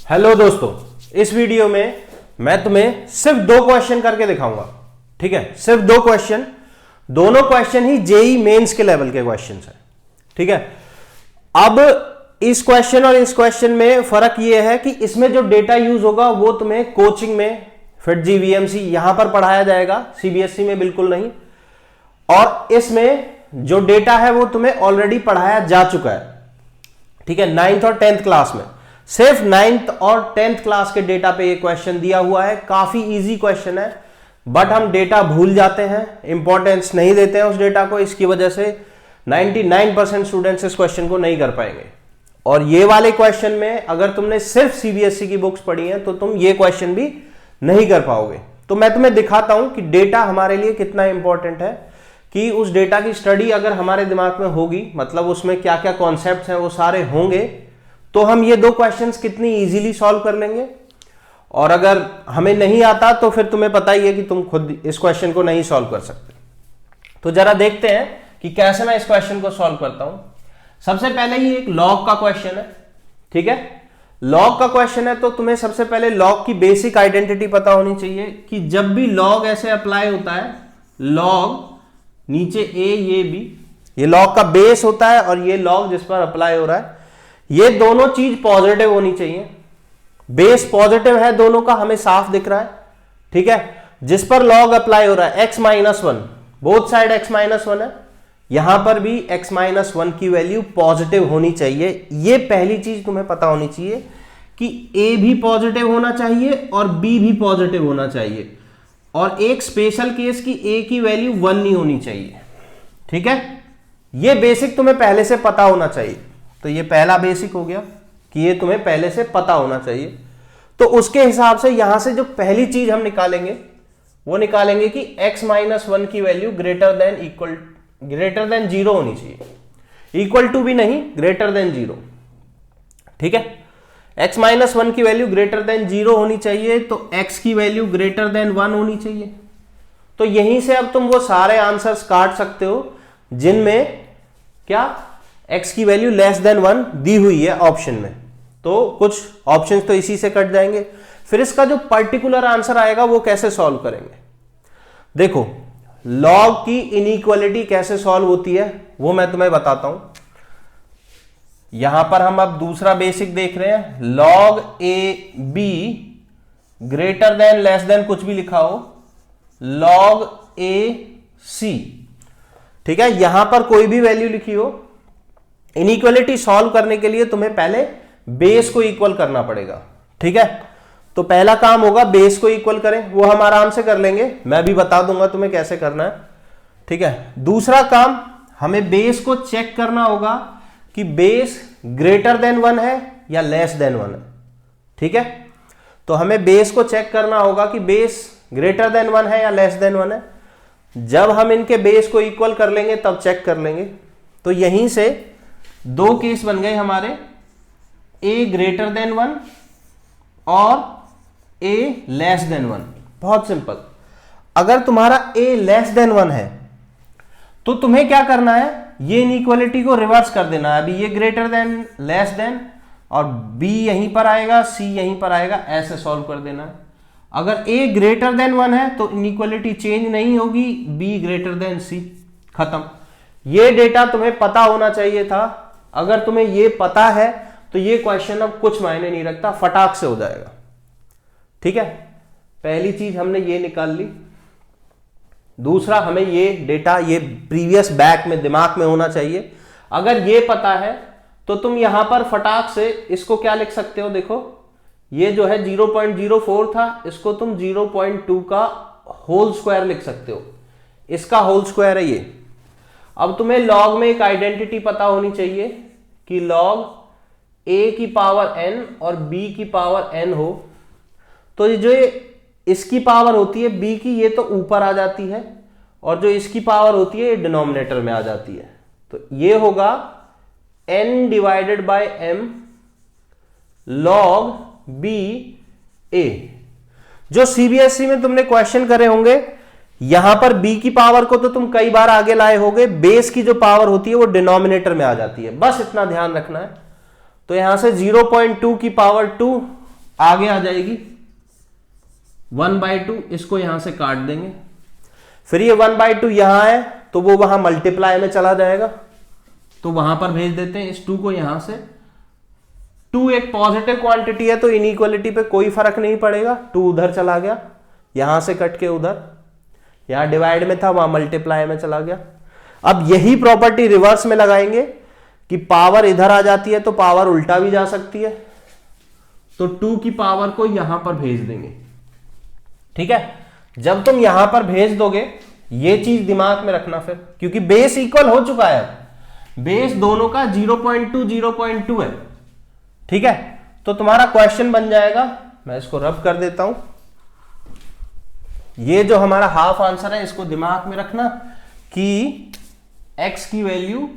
Hello दोस्तों, इस video में मैं तुम्हें सिर्फ 2 क्वेश्चन करके दिखाऊंगा। ठीक है, सिर्फ 2 क्वेश्चन, दोनों क्वेश्चन ही जेई मेंस के लेवल के क्वेश्चन हैं। ठीक है, अब इस क्वेश्चन और इस क्वेश्चन में फर्क यह है कि इसमें जो डेटा यूज होगा वो तुम्हें कोचिंग में फिट जीवीएमसी यहां पर पढ़ाया जाएगा, सीबीएसई में बिल्कुल नहीं। और इसमें जो डेटा है वो तुम्हें ऑलरेडी पढ़ाया जा चुका है। ठीक है, 9th और 10th क्लास में सिर्फ 9th और 10th क्लास के डेटा पे ये क्वेश्चन दिया हुआ है। काफी इजी क्वेश्चन है, बट हम डेटा भूल जाते हैं, इंपॉर्टेंस नहीं देते हैं उस डेटा को। इसकी वजह से 99% स्टूडेंट्स इस क्वेश्चन को नहीं कर पाएंगे। और ये वाले क्वेश्चन में अगर तुमने सिर्फ सीबीएसई की बुक्स पढ़ी हैं तो तुम ये क्वेश्चन भी नहीं कर पाओगे। तो मैं तुम्हें दिखाता हूं कि डेटा हमारे लिए कितना इंपॉर्टेंट है, कि उस डेटा की स्टडी अगर हमारे दिमाग में होगी, मतलब उसमें क्या क्या कॉन्सेप्ट्स हैं वो सारे होंगे, तो हम ये 2 क्वेश्चंस कितनी इजीली सॉल्व कर लेंगे। और अगर हमें नहीं आता तो फिर तुम्हें पता ही है कि तुम खुद इस क्वेश्चन को नहीं सॉल्व कर सकते। तो जरा देखते हैं कि कैसे मैं इस क्वेश्चन को सॉल्व करता हूं। सबसे पहले ही एक लॉग का क्वेश्चन है। ठीक है, लॉग का क्वेश्चन है तो तुम्हें सबसे पहले लॉग की बेसिक आइडेंटिटी पता होनी चाहिए कि जब भी लॉग ऐसे अप्लाई होता है, लॉग नीचे ए ये बी, ये लॉग का बेस होता है और ये लॉग जिस पर अप्लाई हो रहा है, ये दोनों चीज पॉजिटिव होनी चाहिए। बेस पॉजिटिव है दोनों का, हमें साफ दिख रहा है। ठीक है, जिस पर लॉग अप्लाई हो रहा है x-1, बोथ साइड x-1 है, यहां पर भी x-1 की वैल्यू पॉजिटिव होनी चाहिए। ये पहली चीज तुम्हें पता होनी चाहिए कि a भी पॉजिटिव होना चाहिए और b भी पॉजिटिव होना चाहिए। और एक स्पेशल केस की a की वैल्यू 1 नहीं होनी चाहिए। ठीक है, ये बेसिक तुम्हें पहले से पता होना चाहिए। तो ये पहला बेसिक हो गया कि ये तुम्हें पहले से पता होना चाहिए। तो उसके हिसाब से यहां से जो पहली चीज हम निकालेंगे वो निकालेंगे कि x-1 की वैल्यू ग्रेटर देन 0 होनी चाहिए। इक्वल टू भी नहीं, ग्रेटर देन 0। ठीक है, x-1 की वैल्यू ग्रेटर देन 0 होनी चाहिए, तो x की वैल्यू ग्रेटर देन 1 होनी चाहिए। तो यहीं से अब तुम वो सारे आंसर्स काट सकते हो जिनमें क्या x की वैल्यू लेस देन 1 दी हुई है ऑप्शन में। तो कुछ ऑप्शंस तो इसी से कट जाएंगे। फिर इसका जो पर्टिकुलर आंसर आएगा वो कैसे सॉल्व करेंगे। देखो, लॉग की इनइक्वालिटी कैसे सॉल्व होती है वो मैं तुम्हें बताता हूं। यहां पर हम अब दूसरा बेसिक देख रहे हैं, log A be greater than less than कुछ भी लिखा हो, लॉग ए सी। ठीक है, यहां पर कोई भी वैल्यू लिखी हो, इनइक्वालिटी सॉल्व करने के लिए तुम्हें पहले बेस को इक्वल करना पड़ेगा। ठीक है, तो पहला काम होगा बेस को इक्वल करें, वो हम आराम से कर लेंगे, मैं भी बता दूंगा तुम्हें कैसे करना है। ठीक है, दूसरा काम हमें बेस को चेक करना होगा कि बेस ग्रेटर देन 1 है या लेस देन 1 है। ठीक है, तो हमें बेस को चेक करना होगा कि बेस ग्रेटर देन 1 है या लेस देन 1 है। जब हम इनके बेस को इक्वल कर लेंगे तब चेक कर लेंगे। तो यहीं से 2 केस बन गए हमारे, a ग्रेटर देन 1 और a लेस देन 1। बहुत सिंपल, अगर तुम्हारा a लेस देन 1 है तो तुम्हें क्या करना है, ये इनइक्वालिटी को रिवर्स कर देना है। अभी ये ग्रेटर देन लेस देन और b यहीं पर आएगा, c यहीं पर आएगा, ऐसे सॉल्व कर देना है। अगर a ग्रेटर देन 1 है तो इनइक्वालिटी चेंज नहीं होगी, b ग्रेटर देन c, खत्म। ये डेटा तुम्हें पता होना चाहिए था। अगर तुम्हें ये पता है तो ये क्वेश्चन अब कुछ मायने नहीं रखता, फटाक से हो जाएगा। ठीक है, पहली चीज हमने ये निकाल ली। दूसरा, हमें ये डेटा ये प्रीवियस बैक में दिमाग में होना चाहिए। अगर ये पता है तो तुम यहां पर फटाक से इसको क्या लिख सकते हो, देखो ये जो है 0.04 था, इसको तुम 0.2 का होल स्क्वायर लिख सकते हो। इसका होल स्क्वायर है ये। अब तुम्हें लॉग में एक आइडेंटिटी पता होनी चाहिए कि लॉग a की पावर n और b की पावर n हो, तो जो इसकी पावर होती है b की, ये तो ऊपर आ जाती है, और जो इसकी पावर होती है ये डिनोमिनेटर में आ जाती है। तो ये होगा n divided by m log b a। जो सीबीएसई में तुमने क्वेश्चन करे होंगे, यहां पर b की पावर को तो तुम कई बार आगे लाए होगे, बेस की जो पावर होती है वो डिनोमिनेटर में आ जाती है, बस इतना ध्यान रखना है। तो यहां से 0.2 की पावर 2 आगे आ जाएगी 1/2, इसको यहां से काट देंगे, फिर ये 1/2 यहां है तो वो वहां मल्टीप्लाई में चला जाएगा, तो वहां पर भेज देते हैं इस 2 को यहां से। 2 एक पॉजिटिव क्वांटिटी है तो इनइक्वालिटी पे कोई फर्क नहीं पड़ेगा, 2 उधर चला गया, यहां से कट के उधर, यहां डिवाइड में था वहां मल्टीप्लाई में चला गया। अब यही प्रॉपर्टी रिवर्स में लगाएंगे कि पावर इधर आ जाती है तो पावर उल्टा भी जा सकती है, तो 2 की पावर को यहां पर भेज देंगे। ठीक है, जब तुम यहां पर भेज दोगे ये चीज दिमाग में रखना फिर, क्योंकि बेस इक्वल हो चुका है, बेस दोनों का 0.2 0.2 है। ठीक है, तो तुम्हारा क्वेश्चन बन जाएगा, मैं इसको रब कर देता हूं, ये जो हमारा हाफ आंसर है इसको दिमाग में रखना कि x की वैल्यू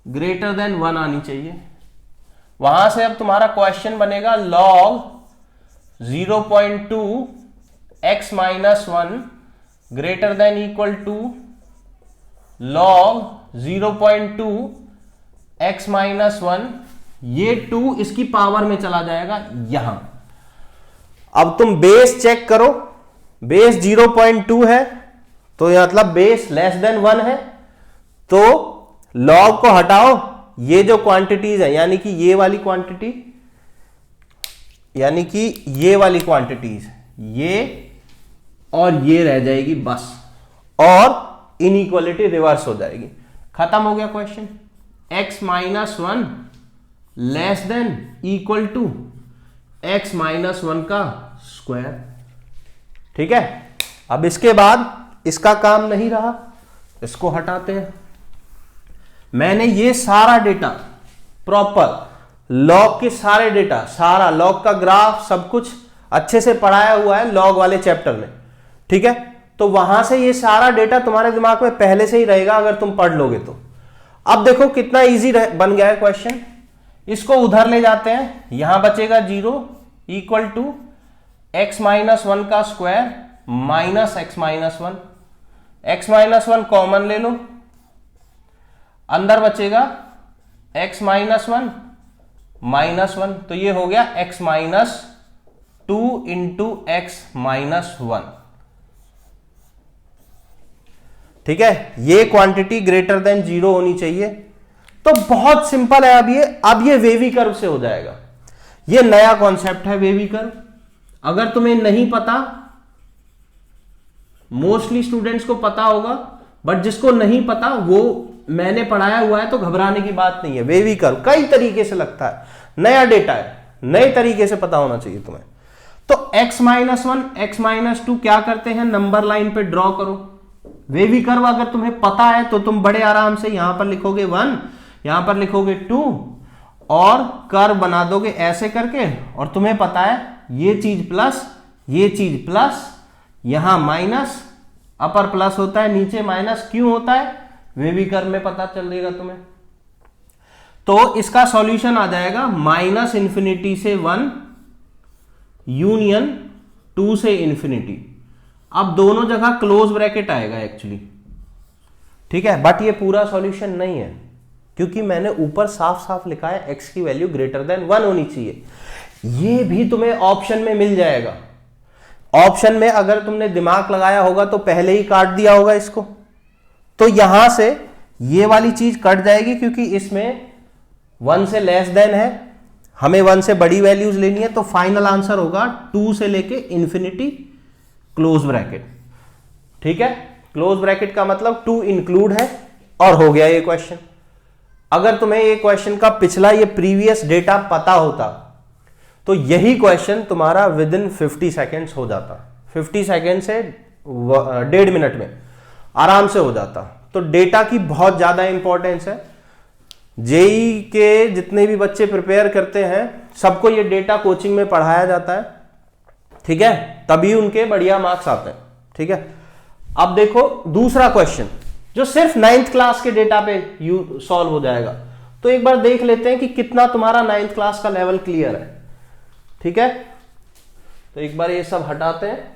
ग्रेटर देन 1 आनी चाहिए। वहां से अब तुम्हारा क्वेश्चन बनेगा log 0.2 x minus 1 greater than equal to log 0.2 x minus 1, ये 2 इसकी पावर में चला जाएगा यहां। अब तुम बेस चेक करो, बेस 0.2 है तो यह मतलब बेस लेस देन 1 है, तो log को हटाओ, ये जो क्वांटिटीज है यानी कि ये वाली क्वांटिटी, यानी कि ये वाली क्वांटिटीज, ये और ये रह जाएगी बस, और इनइक्वालिटी रिवर्स हो जाएगी, खत्म हो गया question. x minus 1 less than equal to x minus 1 का स्क्वायर। ठीक है, अब इसके बाद इसका काम नहीं रहा, इसको हटाते हैं। मैंने ये सारा डेटा प्रॉपर लॉग के सारे डेटा, सारा लॉग का ग्राफ सब कुछ अच्छे से पढ़ाया हुआ है लॉग वाले चैप्टर में। ठीक है, तो वहां से ये सारा डेटा तुम्हारे दिमाग में पहले से ही रहेगा अगर तुम पढ़ लोगे तो। अब देखो कितना इजी बन गया है क्वेश्चन, इसको उधर ले जाते हैं, यहां बचेगा 0 इक्वल टू x माइनस 1 का square minus x minus 1, x minus 1 common ले लो, अंदर बचेगा x माइनस 1 माइनस 1, तो ये हो गया x minus 2 into x minus 1। ठीक है, ये क्वांटिटी ग्रेटर देन 0 होनी चाहिए। तो बहुत सिंपल है, अब ये वेवी कर्व से हो जाएगा। ये नया कॉन्सेप्ट है वेवी कर्व, अगर तुम्हें नहीं पता, मोस्टली स्टूडेंट्स को पता होगा, बट जिसको नहीं पता वो मैंने पढ़ाया हुआ है तो घबराने की बात नहीं है। वेवी कर्व कई तरीके से लगता है, नया डेटा है, नए तरीके से पता होना चाहिए तुम्हें। तो x माइनस 1 x माइनस 2 क्या करते हैं, नंबर लाइन पे ड्रॉ करो। वेवी कर्व अगर तुम्हें पता है तो तुम बड़े आराम से यहां पर लिखोगे 1, यहां पर लिखोगे 2 और कर्व बना दोगे ऐसे करके, और तुम्हें पता है ये चीज प्लस, ये चीज प्लस, यहां माइनस, अपर प्लस होता है नीचे माइनस, क्यों होता है वेवी कर्व में पता चलेगा तुम्हें। तो इसका सॉल्यूशन आ जाएगा माइनस इंफिनिटी से 1 यूनियन 2 से इंफिनिटी। अब दोनों जगह क्लोज ब्रैकेट आएगा एक्चुअली। ठीक है, बट ये पूरा सॉल्यूशन नहीं है, क्योंकि मैंने ऊपर साफ साफ लिखा है x की वैल्यू ग्रेटर देन 1 होनी चाहिए। ये भी तुम्हें ऑप्शन में मिल जाएगा। ऑप्शन में अगर तुमने दिमाग लगाया होगा तो पहले ही काट दिया होगा इसको, तो यहां से ये वाली चीज कट जाएगी, क्योंकि इसमें 1 से लेस देन है, हमें 1 से बड़ी वैल्यूज लेनी है, तो फाइनल आंसर होगा 2 से लेके इंफिनिटी क्लोज ब्रैकेट। ठीक है, क्लोज ब्रैकेट का मतलब 2 इंक्लूड है, और हो गया ये क्वेश्चन। अगर तुम्हें ये क्वेश्चन का पिछला ये प्रीवियस डेटा पता होता तो यही क्वेश्चन तुम्हारा विद इन 50 सेकेंड्स हो जाता, 50 सेकेंड से 1.5 मिनट में आराम से हो जाता। तो डेटा की बहुत ज्यादा इंपॉर्टेंस है। जेई के जितने भी बच्चे प्रिपेयर करते हैं सबको ये डेटा कोचिंग में पढ़ाया जाता है। ठीक है, तभी उनके बढ़िया मार्क्स आते हैं। ठीक है, अब देखो दूसरा क्वेश्चन जो सिर्फ 9th क्लास के डेटा पे सॉल्व हो जाएगा। तो एक बार देख लेते हैं कि कितना तुम्हारा 9th क्लास का लेवल क्लियर है। ठीक है, तो एक बार ये सब हटाते हैं।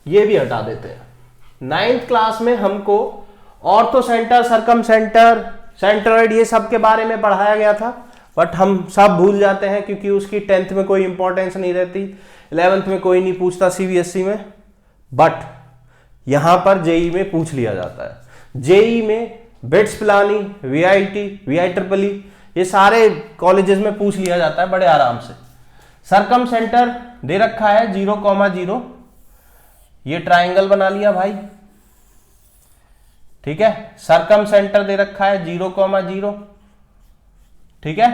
ये भी हटा देते हैं। 9th क्लास में हमको ऑर्थो सेंटर, सरकम सेंटर, सेंट्रोइड, ये सब के बारे में पढ़ाया गया था, बट हम सब भूल जाते हैं क्योंकि उसकी 10th में कोई इंपॉर्टेंस नहीं रहती, 11th में कोई नहीं पूछता सीबीएसई में, बट यहां पर जेई में पूछ लिया जाता है। जेई में बिट्स पिलानी, वीआईटी, वीआईट्रिपल, ये सारे कॉलेजेस में पूछ लिया जाता है बड़े आराम से। सरकम सेंटर दे रखा है 0,0, ये ट्राइंगल बना लिया भाई, ठीक है। सरकम सेंटर दे रखा है 0,0, ठीक है।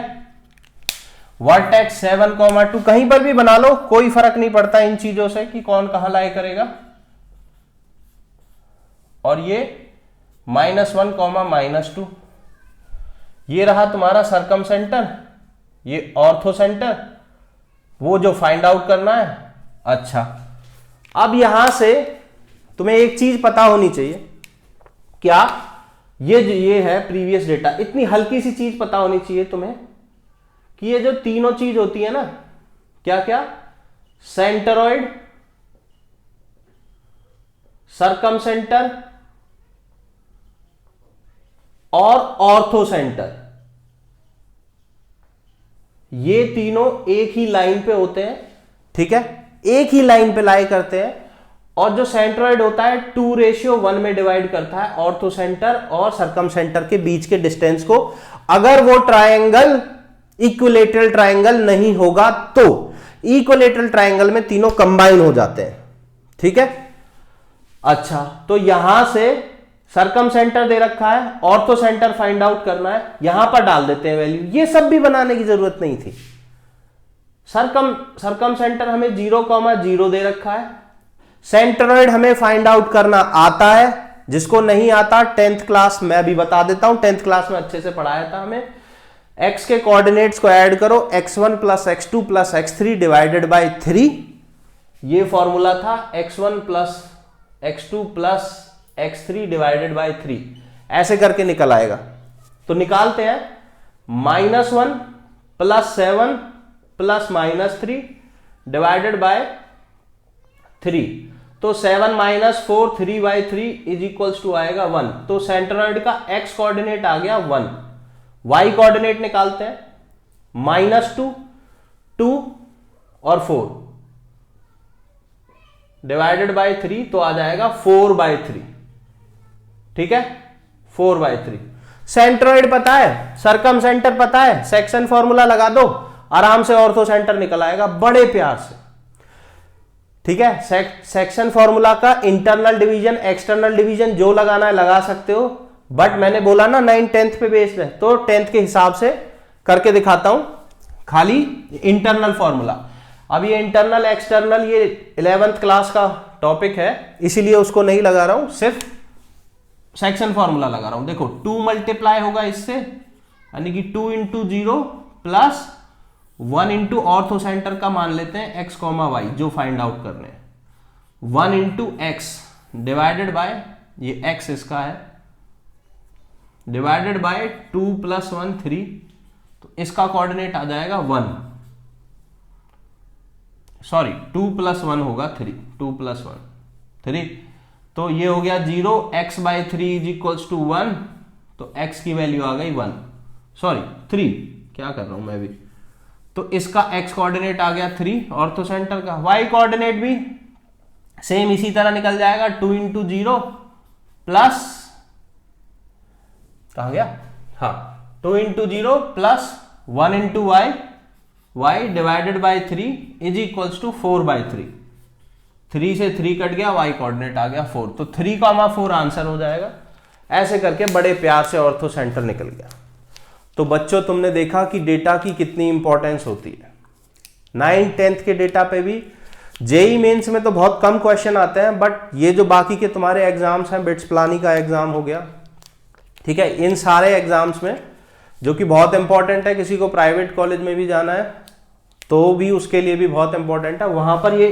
वर्टेक्स 7,2, कहीं पर भी बना लो, कोई फर्क नहीं पड़ता इन चीजों से कि कौन कहां लाए करेगा। और ये -1, -2, ये रहा तुम्हारा सरकम सेंटर, ये ऑर्थो सेंटर, वो जो फाइंड आउट करना है। अच्छा, अब यहां से तुम्हें एक चीज पता होनी चाहिए, क्या ये है प्रीवियस डेटा, इतनी हल्की सी चीज पता होनी चाहिए तुम्हें कि ये जो तीनों चीज होती है ना, क्या क्या, सेंटरोइड, सरकम सेंटर और ऑर्थो सेंटर, ये तीनों एक ही लाइन पे होते हैं, ठीक है, एक ही लाइन पे लाई करते हैं। और जो सेंट्रोइड होता है 2:1 में डिवाइड करता है ऑर्थो सेंटर और सरकम सेंटर के बीच के डिस्टेंस को, अगर वो ट्रायंगल इक्विलेटरल ट्रायंगल नहीं होगा तो। इक्विलेटरल ट्रायंगल में तीनों कंबाइन हो जाते हैं, ठीक है। अच्छा, तो यहां से सरकम सेंटर दे रखा है, ऑर्थो सेंटर फाइंड आउट करना है, यहां पर डाल देते हैं वैल्यू, ये सब भी बनाने की जरूरत नहीं थी। सरकम सेंटर हमें 0,0 दे रखा है, सेंट्रोइड हमें फाइंड आउट करना आता है, जिसको नहीं आता 10th क्लास मैं भी बता देता हूं, 10th क्लास में अच्छे से पढ़ाया था हमें। x के कोऑर्डिनेट्स को ऐड करो, x1 + x2 + x3 divided by 3, ये फॉर्मूला था, x1 + x2 + x3 divided by 3, ऐसे करके निकल आएगा। तो निकालते हैं, -1 + 7 + -3 डिवाइडेड बाय 3, तो 7 - 4 3/3 = आएगा 1। तो सेंट्रोइड का x कोऑर्डिनेट आ गया 1, y कोऑर्डिनेट निकालते हैं, -2, 2 और 4 डिवाइडेड बाय 3, तो आ जाएगा 4/3, ठीक है, 4/3। सेंट्रोइड पता है, सरकम सेंटर पता है, सेक्शन फॉर्मूला लगा दो, आराम से ऑर्थो सेंटर निकल आएगा बड़े प्यार से, ठीक है। सेक्शन फॉर्मूला का इंटरनल डिवीजन, एक्सटर्नल डिवीजन जो लगाना है लगा सकते हो, बट मैंने बोला ना 9 10th पे बेस्ड है, तो 10th के हिसाब से करके दिखाता हूं, खाली इंटरनल फॉर्मूला। अब ये इंटरनल एक्सटर्नल ये 11th क्लास का टॉपिक है, इसीलिए उसको नहीं लगा रहा हूं, सिर्फ सेक्शन फॉर्मूला लगा रहा हूं। देखो 2 मल्टीप्लाई होगा इससे, यानी कि 2 × 0 प्लस 1 × ऑर्थो सेंटर का मान लेते हैं x, y जो फाइंड आउट करने हैं, 1 × x डिवाइडेड बाय, ये x इसका है, डिवाइडेड बाय 2 + 1 3, तो इसका कोऑर्डिनेट आ जाएगा 1, सॉरी 2 + 1 होगा 3, 2 + 1 3, तो ये हो गया 0, x/3 = 1, तो x की वैल्यू आ गई 1, सॉरी 3, क्या कर रहा हूं मैं भी, तो इसका x कोऑर्डिनेट आ गया 3, ऑर्थो सेंटर का y कोऑर्डिनेट भी सेम इसी तरह निकल जाएगा, 2 × 0 प्लस, कहां गया, हाँ 2 × 0 प्लस 1 × y डिवाइडेड बाय 3 = 4/3, 3 से 3 कट गया, y कोऑर्डिनेट आ गया 4, तो 3,4 आंसर हो जाएगा। ऐसे करके बड़े प्यार से ऑर्थो सेंटर निकल गया। तो बच्चों तुमने देखा कि डेटा की कितनी इंपॉर्टेंस होती है। 9 10th के डेटा पे भी, जेई मेंस में तो बहुत कम क्वेश्चन आते हैं, बट ये जो बाकी के तुम्हारे एग्जाम्स हैं, बिट्स पिलानी का एग्जाम हो गया, ठीक है, इन सारे एग्जाम्स में जो कि बहुत इंपॉर्टेंट है, किसी को प्राइवेट कॉलेज में भी जाना है तो भी उसके लिए भी बहुत इंपॉर्टेंट है, वहां पर ये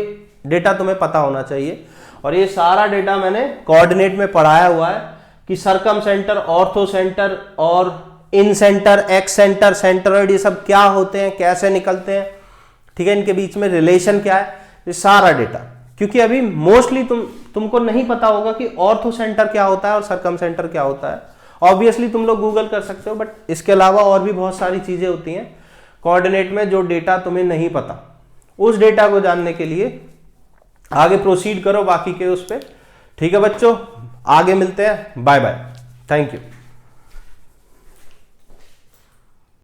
डेटा तुम्हें पता होना चाहिए। और ये सारा डेटा मैंने कोऑर्डिनेट में पढ़ाया हुआ है कि सरकम सेंटर, ऑर्थो सेंटर और इन सेंटर, एक्स सेंटर, सेंट्रोइड, ये सब क्या होते हैं, कैसे निकलते हैं, ठीक है, इनके बीच में रिलेशन क्या है, ये सारा डेटा, क्योंकि अभी मोस्टली तुमको नहीं पता होगा कि ऑर्थो सेंटर क्या होता है और सरकम सेंटर क्या होता है। ऑब्वियसली तुम लोग गूगल कर सकते हो, बट इसके अलावा और भी बहुत सारी चीजें होती हैं कोऑर्डिनेट में जो डेटा तुम्हें नहीं पता, उस डेटा को जानने के लिए आगे प्रोसीड करो बाकी के उस पर। ठीक है बच्चों, आगे मिलते हैं, बाय बाय, थैंक यू।